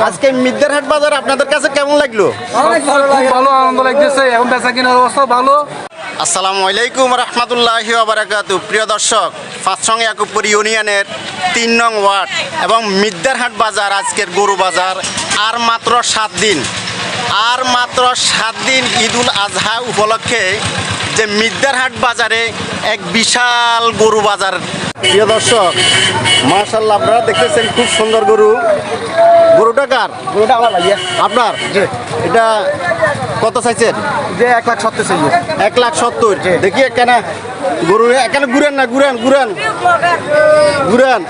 আজকে মিদ্দারহাট বাজার আপনাদের কাছে কেমন লাগলো? অনেক ভালো আনন্দ লাগতেছে। এখন বেচা কেনার অবস্থা ভালো। আসসালামু আলাইকুম রহমতুল্লাহি ওয়া বারাকাতুহু। প্রিয় দর্শক, পাঁচসং ইয়াকুবপুর ইউনিয়নের ৩ নং ওয়ার্ড এবং মিদ্দারহাট বাজার, আজকের গরু বাজার। আর মাত্র 7 দিন ঈদুল আজহা উপলক্ষে যে মিদ্দারহাট বাজারে এক বিশাল গরু বাজার। প্রিয় দর্শক, মাশাআল্লাহ আপনারা দেখতেছেন খুব সুন্দর গরু। গরুটা কার? গরুটা আমার ভাইয়া। আপনার? এটা কত চাইছেন? যে 1,70,000 চাইছে। 1,70,000। দেখি কেন গরু এখানে ঘুরেন না, ঘুরান।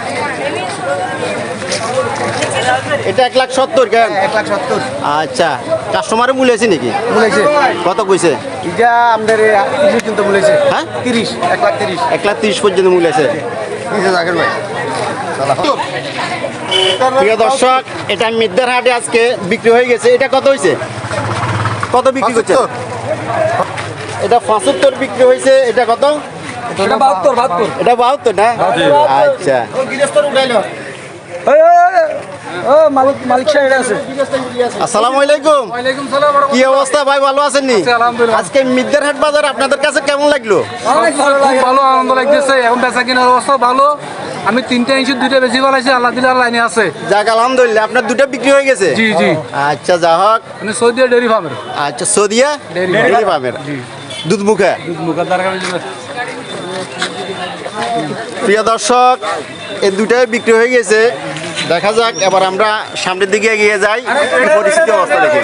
এটা 1,70,000 কেন? 1,70,000। আচ্ছা, কাস্টমারে মূল্য নাকি? বলেছে কত কইছে? এটা আমাদের 30 কিন্তু বলেছে। হ্যাঁ, 30, 1,30,000। 1,30,000 পর্যন্ত মূল্য আছে। জাকির ভাই। প্রিয় দর্শক, এটা মিদ্দারহাটে আজকে বিক্রি হয়ে গেছে। এটা কত হয়েছে? কত বিক্রি করছে? এটা 75 বিক্রি হয়েছে। এটা কত? এটা 72। এটা 72 না? আচ্ছা, মালিক সাহেব আছে। আসসালামু আলাইকুম। ওয়ালাইকুম সালাম। কি অবস্থা ভাই, ভালো আছেন নি? আলহামদুলিল্লাহ। আজকে মিদ্দারহাট বাজার আপনাদের কাছে কেমন লাগলো? অনেক ভালো আনন্দ লাগতেছে। এখন বেচা কেনার অবস্থা ভালো। আমি 3টা ইঞ্চি 2টা বেশি ফেলাইছি। আল্লাহ দিলে লাইনে আছে। যাক আলহামদুলিল্লাহ, আপনার দুটো বিক্রি হয়ে গেছে। জি। আচ্ছা, যা হোক। মানে সৌদিয়া ডেয়ারি ফার্মের। আচ্ছা, সদিয়া ডেইরি ফার্মের দুধ মুখে। প্রিয় দর্শক, এই দুটাই বিক্রি হয়ে গেছে। দেখা যাক, এবার আমরা সামনের দিকে এগিয়ে যাই, পরিস্থিতি অবস্থা দেখি।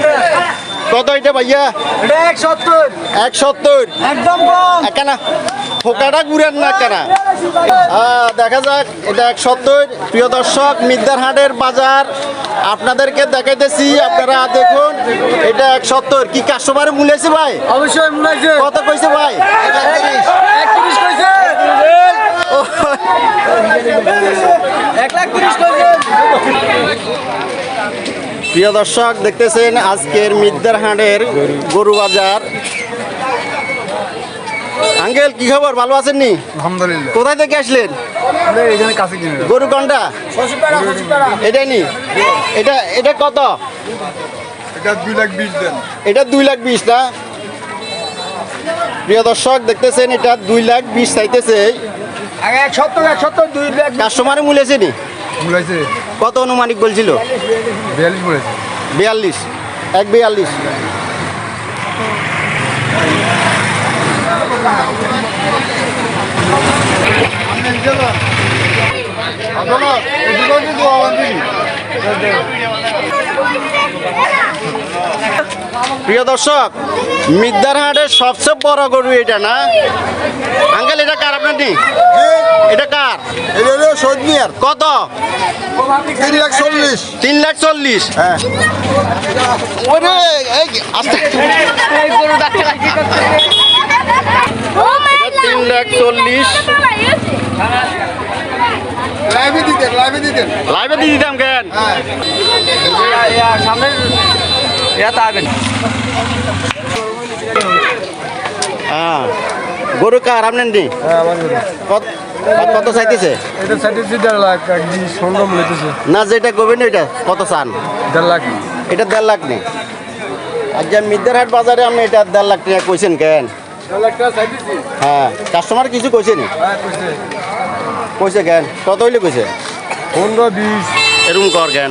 কত এটা ভাইয়া? 1,70,000 একদম কম। কেনা ফোকাটা ঘুরেন না কেনা। দেখা যাক, এটা 1,70,000। প্রিয় দর্শক, মিদ্দারহাটের বাজার আপনাদেরকে দেখাইতেছি, আপনারা দেখুন। এটা 1,70,000। কি কাস্টমারে মূল্য আছে ভাই? অবশ্যই মনে আছে। কত কইছে ভাই? 1,30,000 কইছে। 1,30,000 কইছে। প্রিয় দর্শক, দেখতেছেন আজকের মিদ্দারহাটের গরু বাজার। আঙ্কেল, কি খবর? ভালো আছেন নি? আলহামদুলিল্লাহ। কোথায় থেকে আসলেন? এখানে কাছে কিনে গরু কোনটা? এটাই নি? এটা কত? এটা 2,20,000 দেন। এটা 2,20,000 না? প্রিয় দর্শক, দেখতেছেন এটা 2,20,000 চাইতেছে। 1,70,000 2,00,000 কাস্টমারে মূল্য আছে নি? বলেছে। কত অনুমানিক বলছিল? 42 বলেছে। 42, 1,42। প্রিয় দর্শক, মিদ্দারহাটের সবচেয়ে বড় গরু এটা না? আঙ্কেল, এটা কার আপনার নি? এটা কার? এটা হলো সৌদিয়ার কত? 3,40,000। 3,40,000। হ্যাঁ, ওরে, এই আস্তে। 3,40,000 লাইভে দিতেন লাইভে দিয়ে দিতাম কেন? সামনের ইয়াতে আবেন। হ্যাঁ, গরু কার আপনার নি? কত চাইতেছে? এটা 1,50,000 সন্ধ্যা বলেছে। না, যেটা করবেন এটা কত চান? 1,50,000। এটা 1,50,000 নেই। আচ্ছা, মিদ্দারহাট বাজারে আপনি এটা 1,50,000 টাকা কইছেন কেন? 1,50,000 টাকা চাইতেছি। হ্যাঁ, কাস্টমার কিছু কইছে নি? হ্যাঁ কইছে। কইছে কেন? কত হইলে কইছে? 15-20। এরকম কর কেন?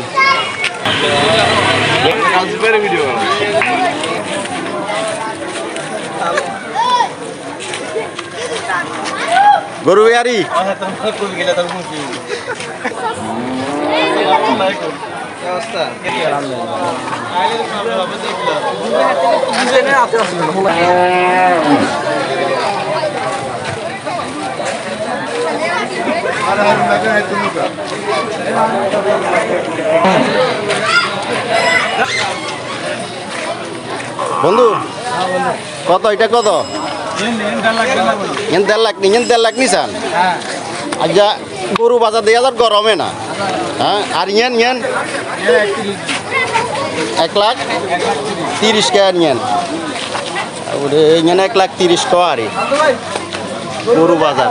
গরু বিহারি বন্ধু, কত এটা? কত? 1,50,000 নিছান? আচ্ছা, গরু বাজার 2,000 গরমে না? হ্যাঁ, আর ইয়েন 1,30,000 কেন? ওরে, ইয়েন 1,30,000 আরে গরু বাজার।